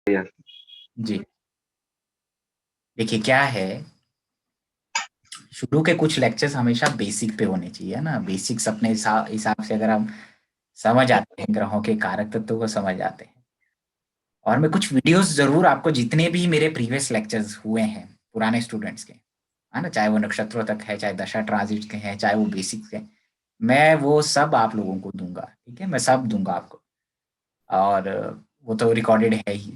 यार। जी। देखिए क्या है, शुरू के कुछ लेक्चर्स हमेशा बेसिक पे होने चाहिए ना। बेसिक्स अपने हिसाब से अगर हम समझ आते हैं, ग्रहों के कारक तत्वों को समझ आते हैं। और मैं कुछ वीडियोस जरूर आपको, जितने भी मेरे प्रीवियस लेक्चर्स हुए हैं पुराने स्टूडेंट्स के, है ना, चाहे वो नक्षत्रों तक है, चाहे दशा ट्रांजिट के हैं, चाहे वो बेसिक्स के, मैं वो सब आप लोगों को दूंगा। ठीक है, मैं सब दूंगा आपको। और वो तो रिकॉर्डेड है ही,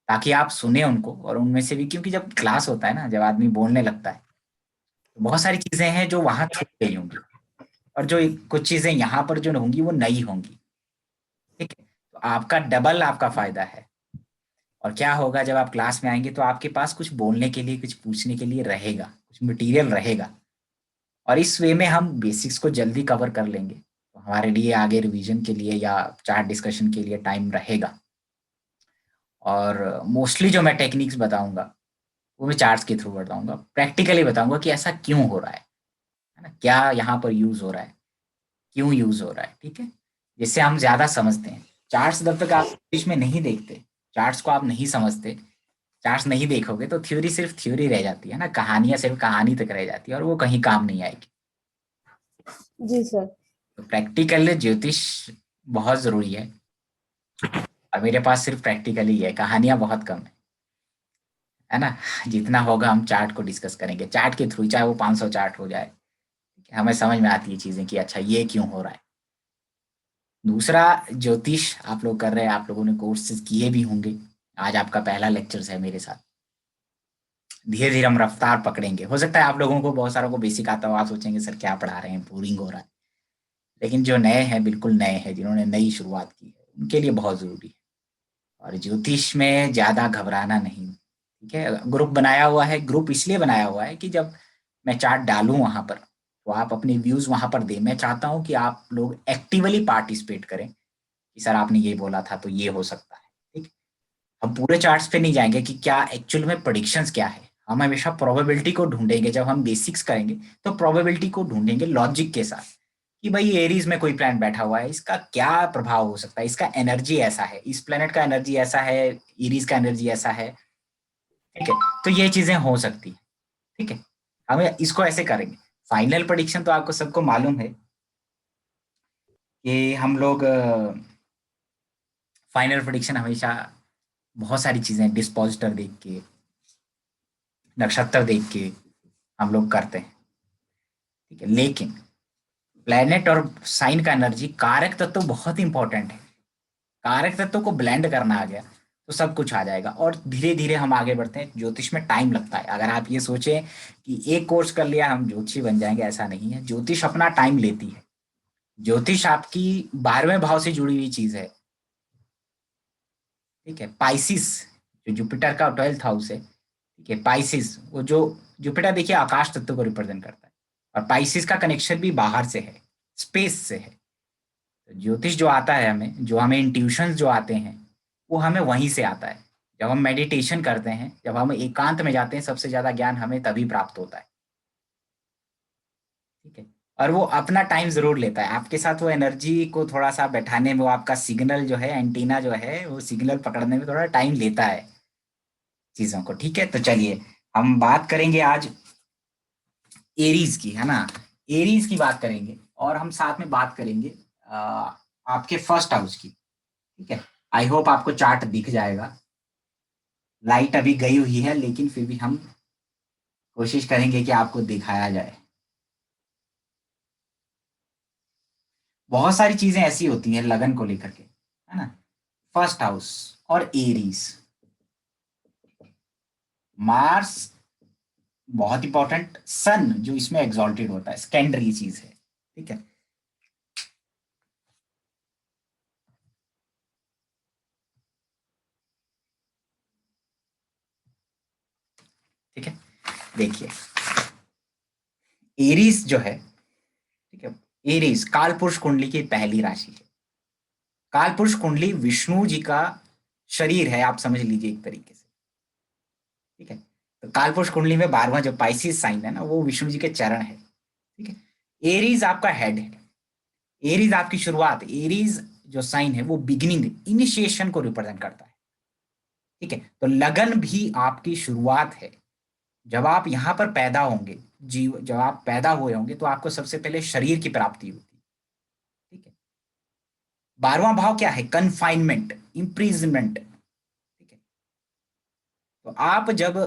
ताकि आप सुने उनको। और उनमें से भी, क्योंकि जब क्लास होता है ना, जब आदमी बोलने लगता है, तो बहुत सारी चीजें हैं जो वहां छूट गई होंगी, और जो कुछ चीजें यहाँ पर जो होंगी वो नई होंगी। ठीक है, तो आपका डबल आपका फायदा है। और क्या होगा, जब आप क्लास में आएंगे तो आपके पास कुछ बोलने के लिए, कुछ पूछने के लिए रहेगा, कुछ मटेरियल रहेगा। और इस वे में हम बेसिक्स को जल्दी कवर कर लेंगे, तो हमारे लिए आगे रिवीजन के लिए या चार्ट डिस्कशन के लिए टाइम रहेगा। और मोस्टली जो मैं टेक्निक्स बताऊंगा, वो मैं चार्ट्स के थ्रू बताऊंगा, प्रैक्टिकली बताऊंगा कि ऐसा क्यों हो रहा है ना, क्या यहाँ पर यूज हो रहा है, क्यों यूज हो रहा है। ठीक है, जिससे हम ज्यादा समझते हैं। चार्ट्स जब तक आप इंग्लिश में नहीं देखते, चार्ट्स को आप नहीं समझते, चार्ट्स नहीं देखोगे, तो थ्योरी सिर्फ थ्योरी रह जाती है ना, कहानियां सिर्फ कहानी तक रह जाती है, और वो कहीं काम नहीं आएगी। जी सर। तो प्रैक्टिकल ज्योतिष बहुत जरूरी है। और मेरे पास सिर्फ प्रैक्टिकल ही है, कहानियां बहुत कम है ना। जितना होगा हम चार्ट को डिस्कस करेंगे, चार्ट के थ्रू, चाहे वो 500 चार्ट हो जाए। हमें समझ में आती है चीजें कि अच्छा ये क्यों हो रहा है। दूसरा, ज्योतिष आप लोग कर रहे हैं, आप लोगों ने कोर्सेज किए भी होंगे। आज आपका पहला लेक्चर है मेरे साथ। धीरे धीरे हम रफ्तार पकड़ेंगे। हो सकता है आप लोगों को, बहुत सारों को बेसिक आता हो, आप सोचेंगे सर क्या पढ़ा रहे हैं, बोरिंग हो रहा है। लेकिन जो नए हैं, बिल्कुल नए हैं, जिन्होंने नई शुरुआत की है, उनके लिए बहुत जरूरी है। और ज्योतिष में ज्यादा घबराना नहीं। ठीक है, ग्रुप बनाया हुआ है, ग्रुप इसलिए बनाया हुआ है कि जब मैं चार्ट डालूं वहां पर, तो आप अपने व्यूज वहां पर दें। मैं चाहता हूं कि आप लोग एक्टिवली पार्टिसिपेट करें, कि सर आपने ये बोला था तो ये हो सकता है। ठीक, हम पूरे चार्ट्स पे नहीं जाएंगे कि क्या एक्चुअल में प्रेडिक्शंस क्या है। हम हमेशा प्रोबेबिलिटी को ढूंढेंगे। जब हम बेसिक्स करेंगे तो प्रोबेबिलिटी को ढूंढेंगे लॉजिक के साथ, कि भाई एरीज में कोई प्लैनेट बैठा हुआ है, इसका क्या प्रभाव हो सकता है, इसका एनर्जी ऐसा है, इस प्लैनेट का एनर्जी ऐसा है, एरीज का एनर्जी ऐसा है। ठीक है, तो ये चीजें हो सकती है। ठीक है, हमें इसको ऐसे करेंगे। फाइनल प्रेडिक्शन तो आपको सबको मालूम है कि हम लोग फाइनल प्रेडिक्शन हमेशा बहुत सारी चीजें, डिस्पोजिटर देख के, नक्षत्र देख के हम लोग करते हैं। ठीक है, लेकिन प्लेनेट और साइन का एनर्जी, कारक तत्व तो बहुत इंपॉर्टेंट है। कारक तत्व को ब्लेंड करना आ गया तो सब कुछ आ जाएगा। और धीरे धीरे हम आगे बढ़ते हैं। ज्योतिष में टाइम लगता है। अगर आप ये सोचें कि एक कोर्स कर लिया हम ज्योतिषी बन जाएंगे, ऐसा नहीं है। ज्योतिष अपना टाइम लेती है। ज्योतिष आपकी 12वें भाव से जुड़ी हुई चीज है। ठीक है, पाइसिस, जो जुपिटर का 12th हाउस है। ठीक है, पाइसिस, वो जो जुपिटर देखिए आकाश तत्व को रिप्रेजेंट करता है, और पाइसिस का कनेक्शन भी बाहर से है, स्पेस से है। तो ज्योतिष जो आता है हमें, जो हमें इंट्यूशंस जो आते हैं, वो हमें वहीं से आता है। जब हम मेडिटेशन करते हैं, जब हम एकांत में जाते हैं, सबसे ज्यादा ज्ञान हमें तभी प्राप्त होता है। ठीक है, और वो अपना टाइम जरूर लेता है। आपके साथ वो एनर्जी को थोड़ा सा बैठाने में, वो आपका सिग्नल जो है, एंटीना जो है, वो सिग्नल पकड़ने में थोड़ा टाइम लेता है चीजों को। ठीक है, तो चलिए हम बात करेंगे आज एरीज की, है ना। एरीज की बात करेंगे, और हम साथ में बात करेंगे आपके फर्स्ट हाउस की। ठीक है, आई होप आपको चार्ट दिख जाएगा। लाइट अभी गई हुई है, लेकिन फिर भी हम कोशिश करेंगे कि आपको दिखाया जाए। बहुत सारी चीजें ऐसी होती हैं लगन को लेकर के, है ना। फर्स्ट हाउस और एरीज, मार्स बहुत इंपॉर्टेंट, सन जो इसमें एग्जॉल्टेड होता है, सेकेंडरी चीज है। ठीक है, ठीक है, देखिए एरीज जो है, ठीक है, एरीज कालपुरुष कुंडली की पहली राशि है। कालपुरुष कुंडली विष्णु जी का शरीर है, आप समझ लीजिए एक तरीके से। ठीक है, तो कालपुरुष कुंडली में 12वां जो पाइसिस साइन है ना, वो विष्णु जी के चरण है। ठीक है, एरीज आपका हेड है। एरीज आपकी शुरुआत, एरीज जो साइन है वो बिगिनिंग, इनिशिएशन को रिप्रेजेंट करता है। ठीक है, तो लगन भी आपकी शुरुआत है। जब आप यहाँ पर पैदा होंगे, जीव जब आप पैदा हुए होंगे, तो आपको सबसे पहले शरीर की प्राप्ति होती है। ठीक है, 12वां भाव क्या है? Confinement, imprisonment. ठीक है, तो आप जब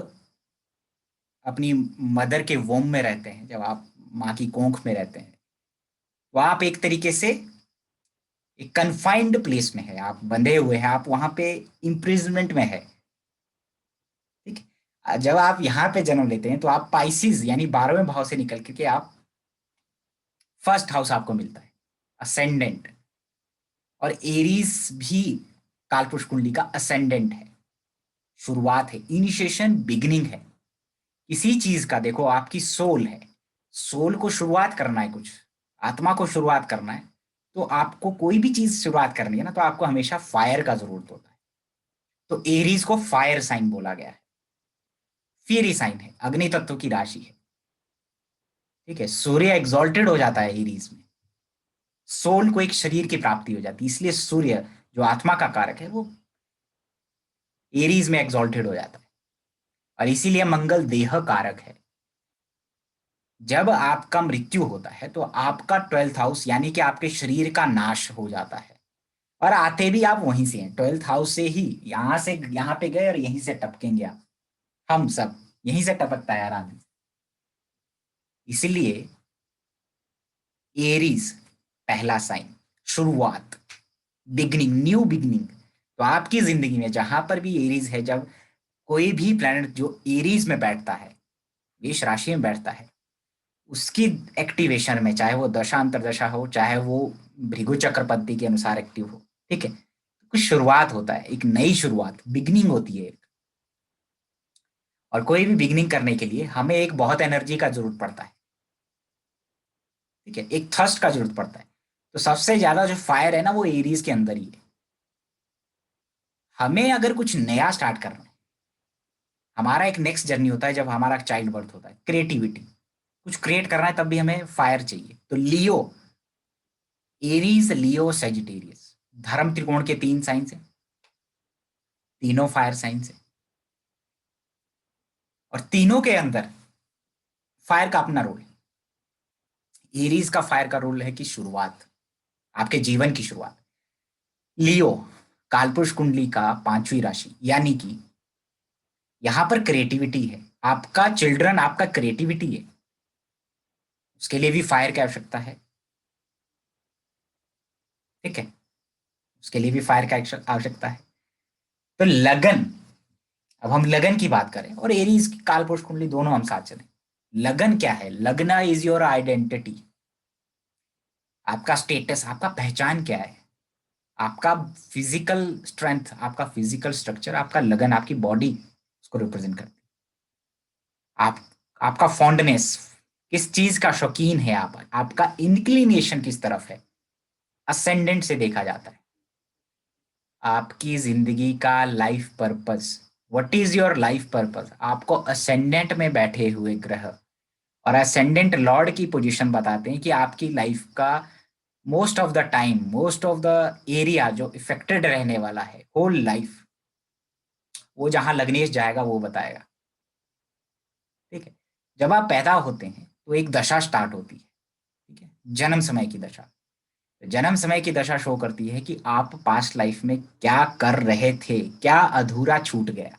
अपनी मदर के वोम में रहते हैं, जब आप माँ की कोंख में रहते हैं, तो आप एक तरीके से एक कन्फाइंड प्लेस में है, आप बंधे हुए हैं, आप वहां पे इम्प्रिजनमेंट में है। ठीक है, जब आप यहाँ पे जन्म लेते हैं तो आप पाइसिस यानी 12वें भाव से निकल के आप फर्स्ट हाउस आपको मिलता है, असेंडेंट। और एरीज भी कालपुरुष कुंडली का असेंडेंट है, शुरुआत है, इनिशिएशन, बिगिनिंग है किसी चीज का। देखो, आपकी सोल है, सोल को शुरुआत करना है, कुछ आत्मा को शुरुआत करना है, तो आपको कोई भी चीज शुरुआत करनी है ना, तो आपको हमेशा फायर का जरूरत होता है। तो एरीज को फायर साइन बोला गया है, फियरी साइन है, अग्नि तत्व की राशि है। ठीक है, सूर्य एग्जॉल्टेड हो जाता है एरीज में, सोल को एक शरीर की प्राप्ति हो जाती है, इसलिए सूर्य जो आत्मा का कारक है वो एरीज में एग्जॉल्टेड हो जाता है। और इसीलिए मंगल देह कारक है। जब आपका मृत्यु होता है तो आपका 12th हाउस यानी कि आपके शरीर का नाश हो जाता है। और आते भी आप वहीं से हैं, 12th हाउस से ही, यहां से यहां पे गए और यहीं से टपकेंगे आप। हम सब यहीं से टपकता है आराम से। इसलिए एरीज पहला साइन, शुरुआत, बिगनिंग, न्यू बिगनिंग। तो आपकी जिंदगी में जहां पर भी एरीज है, जब कोई भी प्लेनेट जो एरीज में बैठता है, मेष राशि में बैठता है, उसकी एक्टिवेशन में, चाहे वो दशा अंतरदशा हो, चाहे वो भृगु चक्र पद्धति के अनुसार एक्टिव हो, ठीक है, कुछ शुरुआत होता है, एक नई शुरुआत, बिगनिंग होती है। और कोई भी बिगनिंग करने के लिए हमें एक बहुत एनर्जी का जरूरत पड़ता है। ठीक है, एक थर्स्ट का जरूरत पड़ता है। तो सबसे ज्यादा जो फायर है ना, वो एरीज के अंदर ही है। हमें अगर कुछ नया स्टार्ट करना है, हमारा एक नेक्स्ट जर्नी होता है जब हमारा चाइल्ड बर्थ होता है, क्रिएटिविटी, कुछ क्रिएट करना है, तब भी हमें फायर चाहिए। तो लियो, एरीज, लियो, सेजिटेरियस, धर्म त्रिकोण के 3 साइंस हैं, तीनों फायर साइंस है। और तीनों के अंदर फायर का अपना रोल है। एरीज का फायर का रोल है कि शुरुआत, आपके जीवन की शुरुआत। लियो, कालपुरुष कुंडली का 5वीं राशि, यानी कि यहां पर क्रिएटिविटी है, आपका चिल्ड्रन आपका क्रिएटिविटी है, उसके लिए भी फायर की आवश्यकता है। ठीक है, उसके लिए भी फायर की आवश्यकता है। तो लगन, अब हम लगन की बात करें और एरीज की कालपुरुष कुंडली दोनों हम साथ चलें। लगन क्या है? लगना इज योर आइडेंटिटी, आपका स्टेटस, आपका पहचान क्या है, आपका फिजिकल स्ट्रेंथ, आपका फिजिकल स्ट्रक्चर, आपका लगन, आपकी बॉडी उसको रिप्रेजेंट करती है। आप, आपका फॉन्डनेस, किस चीज का शौकीन है आप, आपका इंक्लिनेशन किस तरफ है, असेंडेंट से देखा जाता है। आपकी जिंदगी का life purpose, what is your life purpose, आपको असेंडेंट में बैठे हुए ग्रह और असेंडेंट लॉर्ड की पोजीशन बताते हैं कि आपकी लाइफ का most of the time, most of the area जो इफेक्टेड रहने वाला है, होल लाइफ, वो जहां लग्नेश जाएगा वो बताएगा। ठीक है, जब आप पैदा होते हैं तो एक दशा स्टार्ट होती है। ठीक है, जन्म समय की दशा। जन्म समय की दशा शो करती है कि आप पास्ट लाइफ में क्या कर रहे थे, क्या अधूरा छूट गया,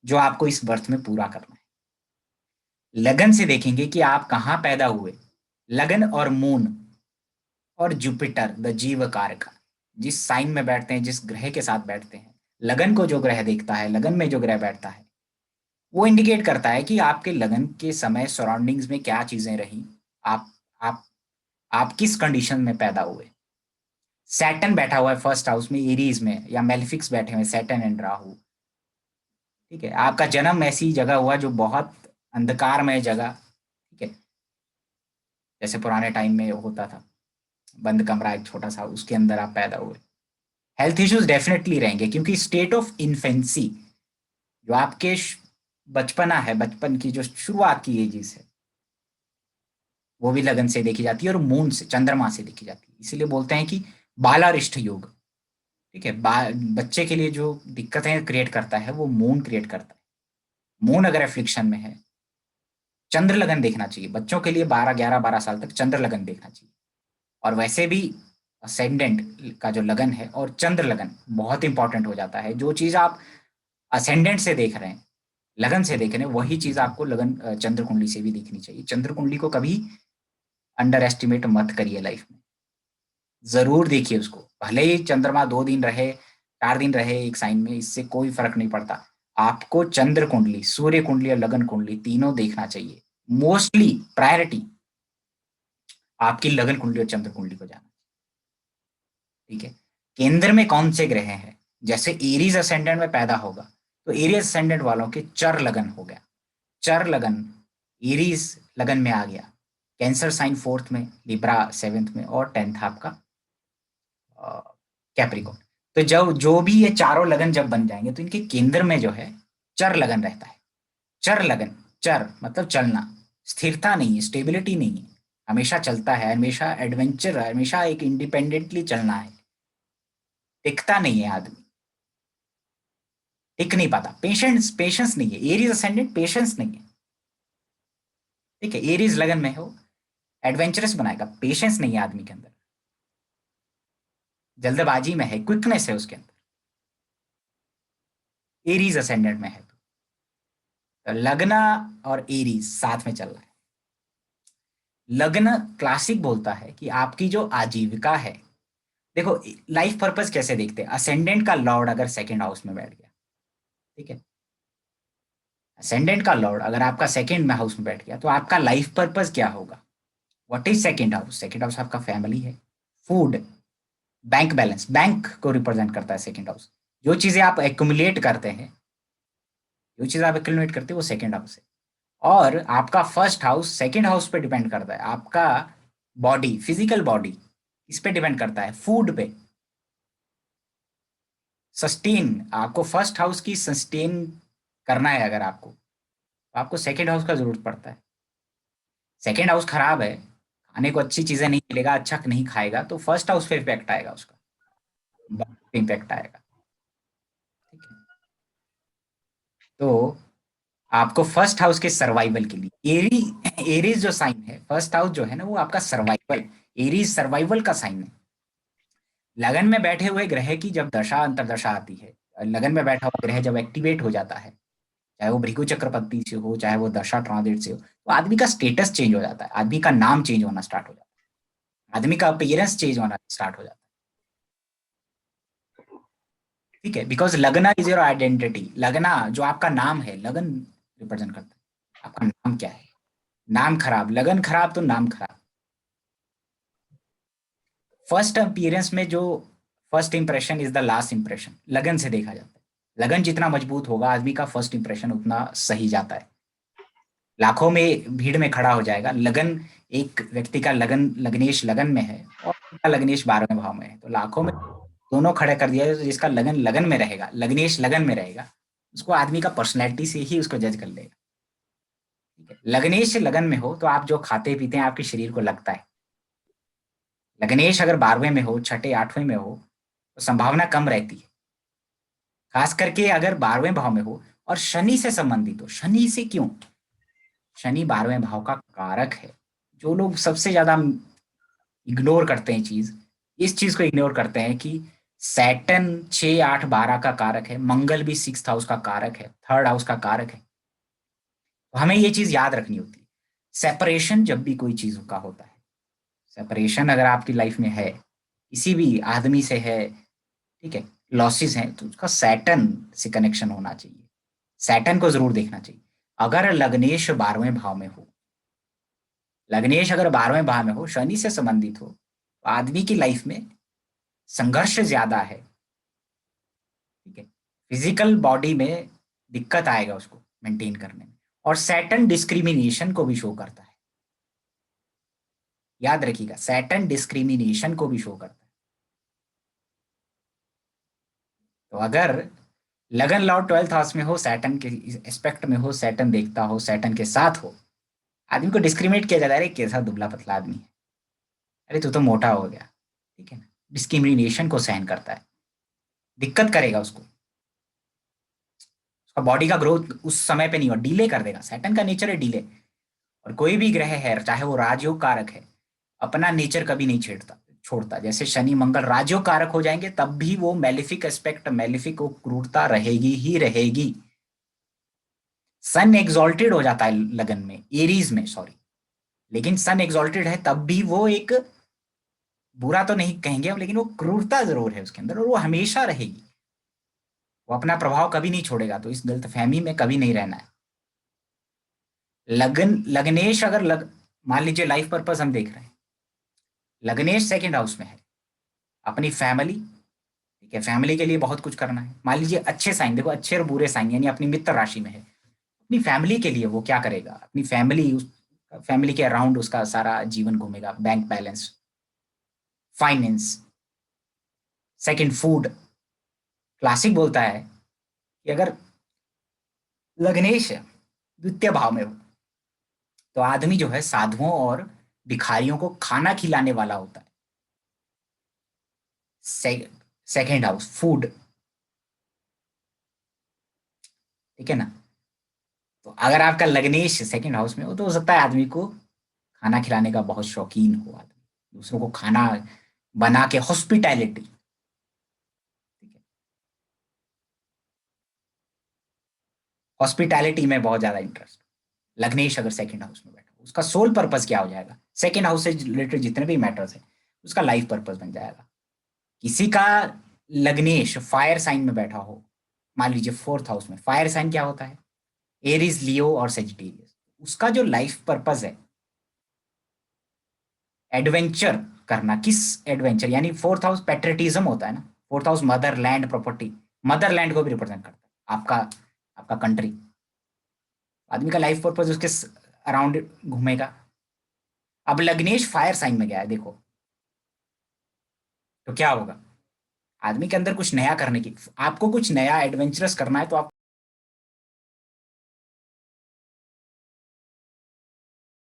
जो आपको इस बर्थ में पूरा करना है। लगन से देखेंगे कि आप कहाँ पैदा हुए। लगन और मून और जुपिटर द जीव कारक, जिस साइन में बैठते हैं, जिस ग्रह के साथ बैठते हैं, लगन को जो ग्रह देखता है, लगन में जो ग्रह बैठता है, वो इंडिकेट करता है कि आपके लगन के समय सराउंडिंग्स में क्या चीजें रही, आप आप आप किस कंडीशन में पैदा हुए। सैटर्न बैठा हुआ है फर्स्ट हाउस में एरीज में, या मेलिफिक्स बैठे हुए सैटर्न एंड राहु। ठीक है, आपका जन्म ऐसी जगह हुआ जो बहुत अंधकारमय जगह, ठीक है, जैसे पुराने टाइम में होता था, बंद कमरा एक छोटा सा, उसके अंदर आप पैदा हुए। हेल्थ इश्यूज डेफिनेटली रहेंगे, क्योंकि स्टेट ऑफ इन्फेंसी, जो आपके बचपना है, बचपन की जो शुरुआत की एजेस है, वो भी लगन से देखी जाती है और मून से, चंद्रमा से देखी जाती है। इसीलिए बोलते हैं कि बालारिष्ट योग। ठीक है। बच्चे के लिए जो दिक्कतें क्रिएट करता है वो मून क्रिएट करता है। मून अगर एफ्लिक्शन में है, चंद्र लगन देखना चाहिए बच्चों के लिए। 12 11 12 साल तक चंद्र लगन देखना चाहिए। और वैसे भी असेंडेंट का जो लगन है और चंद्र लगन बहुत इंपॉर्टेंट हो जाता है। जो चीज आप असेंडेंट से देख रहे हैं, लगन से देख रहे हैं, वही चीज आपको लगन चंद्र कुंडली से भी दिखनी चाहिए। चंद्र कुंडली को कभी अंडर एस्टिमेट मत करिए लाइफ में, जरूर देखिए उसको। भले ही चंद्रमा 2 दिन रहे, 4 दिन रहे एक साइन में, इससे कोई फर्क नहीं पड़ता। आपको चंद्र कुंडली, सूर्य कुंडली और लगन कुंडली तीनों देखना चाहिए। मोस्टली प्रायोरिटी आपकी लगन कुंडली और चंद्र कुंडली को जाना। ठीक है। केंद्र में कौन से ग्रह हैं, जैसे एरीज असेंडेंट में पैदा होगा तो एरीज असेंडेंट वालों के चर लगन हो गया। चर लगन एरीज लगन में आ गया। कैंसर साइन 4th में, लिब्रा 7th में, और 10th आपका कैप्रिकॉर्न। तो जब जो भी ये चारों लगन जब बन जाएंगे तो इनके केंद्र में जो है चर लगन रहता है। चर लगन, चर मतलब चलना, स्थिरता नहीं है, स्टेबिलिटी नहीं है, हमेशा चलता है, हमेशा एडवेंचर, हमेशा एक इंडिपेंडेंटली चलना है। टिकता नहीं है आदमी, टिक नहीं पाता। पेशेंस, पेशेंस नहीं है। एरीज असेंडेंट पेशेंस नहीं है। ठीक है। एरीज लगन में हो, एडवेंचरस बनाएगा, पेशेंस नहीं है आदमी के अंदर, जल्दबाजी में है, क्विकनेस है उसके अंदर। एरीज असेंडेंट में है तो लगना और एरीज साथ में चल रहा है। लग्न क्लासिक बोलता है कि आपकी जो आजीविका है, देखो लाइफ पर्पस कैसे देखते हैं, असेंडेंट का लॉर्ड अगर सेकंड हाउस में बैठ गया, ठीक है, असेंडेंट का लॉर्ड अगर आपका सेकंड में हाउस में बैठ गया तो आपका लाइफ पर्पस क्या होगा। What is second house? Second house आपका फैमिली है, फूड, बैंक बैलेंस, बैंक को रिप्रेजेंट करता है सेकंड हाउस। जो चीजें आप एक्युमुलेट करते हैं, जो चीज आप एक्युमुलेट करते हैं वो सेकंड हाउस है। और आपका फर्स्ट हाउस सेकंड हाउस पे डिपेंड करता है। आपका बॉडी, फिजिकल बॉडी इस पे डिपेंड करता है, फूड पे, सस्टेन, आपको फर्स्ट हाउस की सस्टेन करना है अगर आपको, तो आपको सेकंड हाउस का जरूरत पड़ता है। सेकंड हाउस खराब है, खाने को अच्छी चीजें नहीं मिलेगा, अच्छा नहीं खाएगा, तो फर्स्ट हाउस पे इफेक्ट आएगा उसका, इम्पैक्ट आएगा। ठीक है। तो आपको फर्स्ट हाउस के सर्वाइवल के लिए, एरीज जो साइन है, फर्स्ट हाउस जो है ना वो आपका सर्वाइवल, एरीज सर्वाइवल का साइन है। लगन में बैठे हुए ग्रह की जब दशा अंतरदशा आती है, लगन में बैठा हुआ ग्रह जब एक्टिवेट हो जाता है, चाहे वो भृगु चक्रपति से हो, चाहे वो दशा ट्रांजिट से हो, तो आदमी का स्टेटस चेंज हो जाता है, आदमी का नाम चेंज होना स्टार्ट हो जाता है, आदमी का अपीयरेंस चेंज होना स्टार्ट हो जाता है। ठीक है। बिकॉज लगना इज योर आइडेंटिटी। लगना जो आपका नाम है, लगन रिप्रेजेंट करता है आपका नाम क्या है। नाम खराब, लगन खराब तो नाम खराब। फर्स्ट अपीयरेंस में जो first impression is the last impression, लगन से देखा जाता है। लगन जितना मजबूत होगा आदमी का फर्स्ट इंप्रेशन उतना सही जाता है। लाखों में भीड़ में खड़ा हो जाएगा, लगन, एक व्यक्ति का लगन, लग्नेश लगन में है और उसका लग्नेश 12वें भाव में है, तो लाखों में दोनों खड़े कर दिया जाए, तो जिसका लगन लगन में रहेगा, लग्नेश लगन में रहेगा, उसको आदमी का पर्सनैलिटी से ही उसको जज कर लेगा। ठीक है। लग्नेश लगन में हो तो आप जो खाते पीते हैं आपके शरीर को लगता है। लग्नेश अगर 12वें में हो, छठे 8वें में हो, तो संभावना कम रहती है। खास करके अगर 12वें भाव में हो और शनि से संबंधित हो। शनि से क्यों? शनि 12वें भाव का कारक है। जो लोग सबसे ज्यादा इग्नोर करते हैं चीज, इस चीज को इग्नोर करते हैं कि सैटर्न 6 8 12 का कारक है, मंगल भी 6th हाउस का कारक है, 3rd हाउस का कारक है। तो हमें ये चीज याद रखनी होती है। सेपरेशन जब भी कोई चीज का होता है, सेपरेशन अगर आपकी लाइफ में है, किसी भी आदमी से है, ठीक है, लॉसेस हैं, तो उसका सैटर्न से कनेक्शन होना चाहिए। सैटर्न को जरूर देखना चाहिए। अगर लग्नेश 12वें भाव में हो, लग्नेश अगर 12वें भाव में हो, शनि से संबंधित हो, तो आदमी की लाइफ में संघर्ष ज्यादा है। ठीक है। फिजिकल बॉडी में दिक्कत आएगा उसको मेंटेन करने में। और सैटर्न डिस्क्रिमिनेशन को भी शो करता है, याद रखिएगा, सैटर्न डिस्क्रिमिनेशन को भी शो करता है। तो अगर लगन लॉर्ड 12th हाउस में हो, सैटर्न के एस्पेक्ट में हो, सैटर्न देखता हो, सैटर्न के साथ हो, आदमी को डिस्क्रिमिनेट किया जाता है, अरे कैसा दुबला पतला आदमी है, अरे तू तो मोटा हो गया। ठीक है ना, डिस्क्रिमिनेशन को सहन करता है। दिक्कत करेगा उसको, उसका बॉडी का ग्रोथ उस समय पे नहीं हो, डिले कर देगा। सैटर्न का नेचर है डिले। और कोई भी ग्रह है चाहे वो राजयोग कारक है, अपना नेचर कभी नहीं छेड़ता छोड़ता। जैसे शनि मंगल राजयोग कारक हो जाएंगे तब भी वो मैलिफिक एस्पेक्ट, मैलिफिक वो क्रूरता रहेगी ही रहेगी। सन एग्जॉल्टेड हो जाता है लगन में, एरीज में, सॉरी, लेकिन सन एग्जॉल्टेड है तब भी वो एक, बुरा तो नहीं कहेंगे हम, लेकिन वो क्रूरता जरूर है उसके अंदर और वो हमेशा रहेगी। वो अपना प्रभाव कभी नहीं छोड़ेगा। तो इस गलतफहमी में कभी नहीं रहना है। लगन लग्नेश अगर मान लीजिए लाइफ पर्पस हम देख रहे हैं, लग्नेश सेकंड हाउस में है, अपनी फैमिली, ठीक है, फैमिली के लिए बहुत कुछ करना है। मान लीजिए अच्छे साइन, देखो अच्छे और बुरे साइन, यानी अपनी मित्र राशि में है, अपनी फैमिली के लिए वो क्या करेगा, अपनी फैमिली, उस फैमिली के अराउंड उसका सारा जीवन घूमेगा। Bank balance, finance, second food. Classic बोलता है कि अगर लग्नेश द्वितीय भाव में हो तो आदमी जो है साधुओं और भिखारियों को खाना खिलाने वाला होता है। सेकेंड हाउस फूड, ठीक है ना। तो अगर आपका लग्नेश सेकंड हाउस में हो तो हो सकता है आदमी को खाना खिलाने का बहुत शौकीन हो, आदमी दूसरों को खाना बना के, हॉस्पिटैलिटी, ठीक है, हॉस्पिटैलिटी में बहुत ज्यादा इंटरेस्ट। लग्नेश अगर सेकंड हाउस में बैठा, उसका सोल पर्पस क्या हो जाएगा, सेकंड हाउस से रिलेटेड जितने भी मैटर्स है उसका लाइफ पर्पस बन जाएगा। किसी का लग्नेश फायर साइन में बैठा हो, मान लीजिए फोर्थ हाउस में, फायर साइन क्या होता है, एरीज, लियो और सेजिटेरियस, उसका जो लाइफ पर्पस है एडवेंचर करना। किस एडवेंचर, यानी फोर्थ हाउस पेट्रियटिज्म होता है ना, fourth house Motherland property, Motherland को भी रिप्रेजेंट करता है, आपका आपका कंट्री। आदमी का लाइफ पर्पस उसके अराउंड घूमेगा। अब लग्नेश फायर साइन में गया है देखो, तो क्या होगा, आदमी के अंदर कुछ नया करने की, आपको कुछ नया एडवेंचरस करना है तो आपको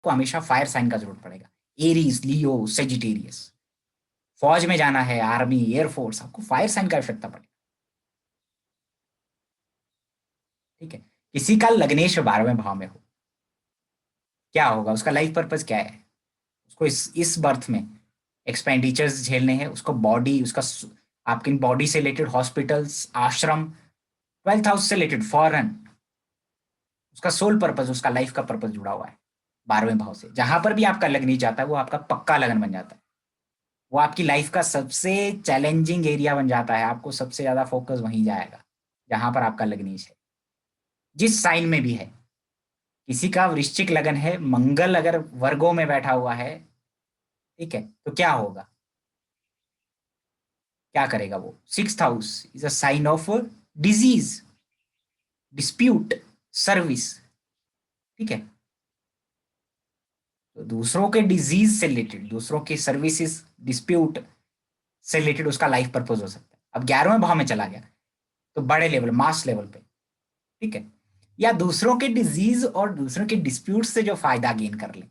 हमेशा फायर साइन का जरूरत पड़ेगा। एरीज, लियो, सेजिटेरियस। फौज में जाना है, आर्मी, एयरफोर्स, आपको फायर साइन का आवश्यकता पड़ेगा, ठीक है। किसी का लग्नेश 12वें भाव में हो, क्या होगा, उसका लाइफ पर्पस क्या है, उसको इस बर्थ में एक्सपेंडिचर्स झेलने हैं, उसको बॉडी, उसका आपकी बॉडी से रिलेटेड हॉस्पिटल्स, आश्रम, ट्वेल्थ हाउस से रिलेटेड फॉरेन, उसका सोल पर्पस, उसका लाइफ का पर्पस जुड़ा हुआ है 12वें भाव से। जहां पर भी आपका लग्न जाता है वो आपका पक्का लगन बन जाता है, वो आपकी लाइफ का सबसे चैलेंजिंग एरिया बन जाता है। आपको सबसे ज्यादा फोकस वहीं जाएगा जहां पर आपका लग्नेश है, जिस साइन में भी है। किसी का वृश्चिक लगन है, मंगल अगर वर्गों में बैठा हुआ है, ठीक है, तो क्या होगा, क्या करेगा वो, sixth house is a sign of disease, dispute, service, ठीक है। तो दूसरों के डिजीज से रिलेटेड, दूसरों के सर्विसेज, डिस्प्यूट से रिलेटेड उसका लाइफ पर्पज हो सकता है। अब 11वें भाव में चला गया तो बड़े लेवल, मास लेवल पे, ठीक है, या दूसरों के डिजीज और दूसरों के डिस्प्यूट से जो फायदा गेन कर ले,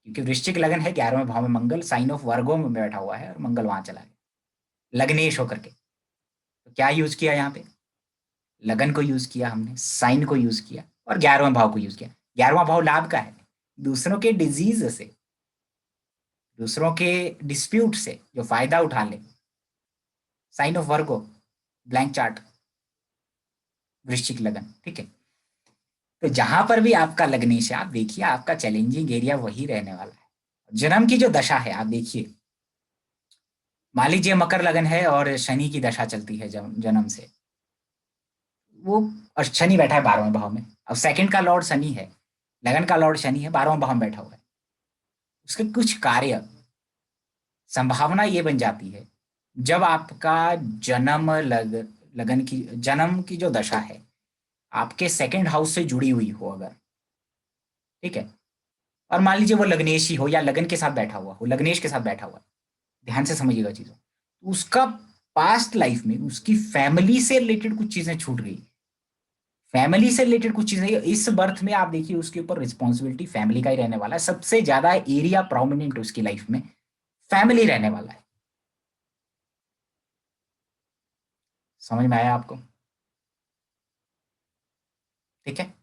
क्योंकि वृश्चिक लगन है, 11वें भाव में मंगल, साइन ऑफ वर्गो में बैठा हुआ है और मंगल वहां चला गया लग्नेश होकर के। तो क्या यूज किया यहाँ पे, लगन को यूज किया हमने, साइन को यूज किया और 11वें भाव को यूज किया। 11वां भाव लाभ का है, दूसरों के डिजीज से, दूसरों के डिस्प्यूट से जो फायदा उठा ले, sign of Virgo, blank chart, वृश्चिक लगन, ठीक है। तो जहां पर भी आपका लग्नेश है, आप देखिए आपका चैलेंजिंग एरिया वही रहने वाला है। जन्म की जो दशा है आप देखिए, मान लीजिए मकर लगन है और शनि की दशा चलती है जन्म से, वो, और शनि बैठा है 12वें भाव में। अब सेकंड का लॉर्ड शनि है, लगन का लॉर्ड शनि है, 12वें भाव में बैठा हुआ है। उसके कुछ कार्य, संभावना ये बन जाती है, जब आपका जन्म लगन की, जन्म की जो दशा है आपके सेकंड हाउस से जुड़ी हुई हो अगर, ठीक है, और मान लीजिए वो लग्नेश ही हो या लगन के साथ बैठा हुआ हो, लग्नेश के साथ बैठा हुआ है, ध्यान से समझिएगा चीजों, तो उसका पास्ट लाइफ में उसकी फैमिली से रिलेटेड कुछ चीजें छूट गई, फैमिली से रिलेटेड कुछ चीजें इस बर्थ में आप देखिए उसके ऊपर रिस्पॉन्सिबिलिटी फैमिली का ही रहने वाला है। सबसे ज्यादा एरिया प्रोमिनेंट उसकी लाइफ में फैमिली रहने वाला है। समझ में आया आपको? ठीक है?